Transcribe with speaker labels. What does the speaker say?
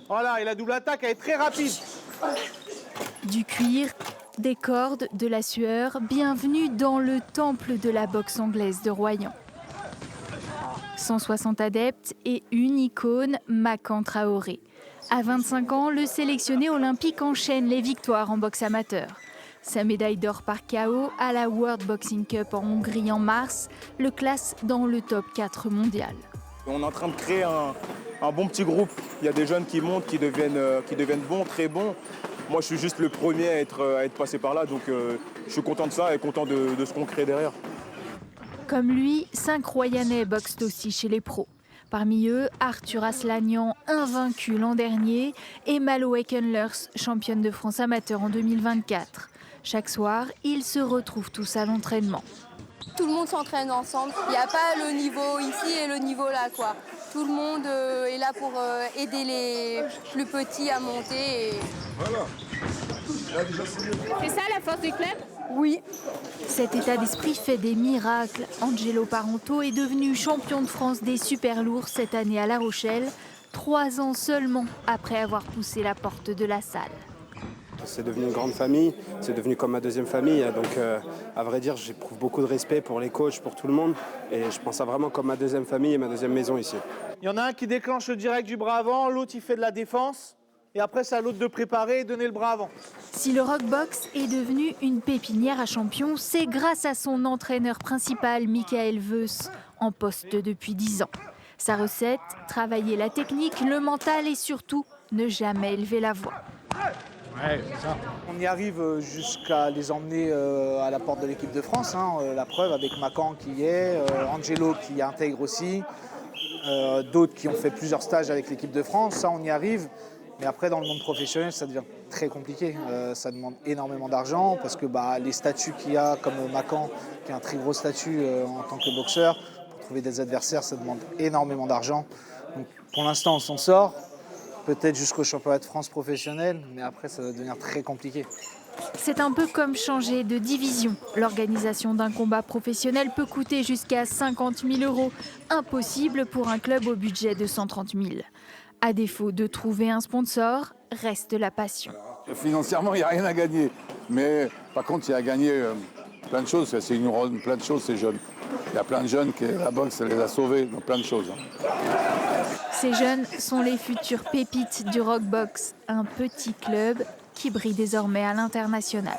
Speaker 1: Voilà, et la double attaque, elle est très rapide.
Speaker 2: Du cuir, des cordes, de la sueur, bienvenue dans le temple de la boxe anglaise de Royan. 160 adeptes et une icône, Makan Traoré. À 25 ans, le sélectionné olympique enchaîne les victoires en boxe amateur. Sa médaille d'or par KO à la World Boxing Cup en Hongrie en mars le classe dans le top 4 mondial.
Speaker 3: On est en train de créer un bon petit groupe. Il y a des jeunes qui montent, qui deviennent bons, très bons. Moi, je suis juste le premier à être passé par là, donc je suis content de ça et content de ce qu'on crée derrière.
Speaker 2: Comme lui, 5 Royanais boxent aussi chez les pros. Parmi eux, Arthur Aslanian, invaincu l'an dernier, et Malo Ekenlers, championne de France amateur en 2024. Chaque soir, ils se retrouvent tous à l'entraînement.
Speaker 4: Tout le monde s'entraîne ensemble. Il n'y a pas le niveau ici et le niveau là, quoi. Tout le monde est là pour aider les plus petits à monter.
Speaker 5: Voilà.
Speaker 4: C'est ça la force du club ?
Speaker 2: Oui. Cet état d'esprit fait des miracles. Angelo Parenteau est devenu champion de France des super lourds cette année à La Rochelle, 3 ans seulement après avoir poussé la porte de la salle.
Speaker 6: C'est devenu une grande famille, c'est devenu comme ma deuxième famille. Donc, à vrai dire, j'éprouve beaucoup de respect pour les coachs, pour tout le monde. Et je pense ça vraiment comme ma deuxième famille et ma deuxième maison ici.
Speaker 1: Il y en a un qui déclenche le direct du bras avant, l'autre il fait de la défense. Et après, c'est à l'autre de préparer et donner le bras avant.
Speaker 2: Si le Rockbox est devenu une pépinière à champions, c'est grâce à son entraîneur principal, Michael Veus, en poste depuis 10 ans. Sa recette, travailler la technique, le mental et surtout, ne jamais élever la voix.
Speaker 1: Ouais, c'est ça. On y arrive jusqu'à les emmener à la porte de l'équipe de France. La preuve avec Makan qui y est, Angelo qui intègre aussi, d'autres qui ont fait plusieurs stages avec l'équipe de France. Ça, on y arrive. Mais après, dans le monde professionnel, ça devient très compliqué. Ça demande énormément d'argent parce que les statuts qu'il y a, comme Makan, qui a un très gros statut en tant que boxeur, pour trouver des adversaires, ça demande énormément d'argent. Donc, pour l'instant, on s'en sort. Peut-être jusqu'au championnat de France professionnel, mais après, ça va devenir très compliqué.
Speaker 2: C'est un peu comme changer de division. L'organisation d'un combat professionnel peut coûter jusqu'à 50 000 €. Impossible pour un club au budget de 130 000. À défaut de trouver un sponsor, reste la passion.
Speaker 5: Financièrement, il n'y a rien à gagner. Mais par contre, il y a à gagner plein de choses. C'est une plein de choses, ces jeunes. Il y a plein de jeunes que la boxe les a sauvés dans plein de choses.
Speaker 2: Ces jeunes sont les futures pépites du Rockbox, un petit club qui brille désormais à l'international.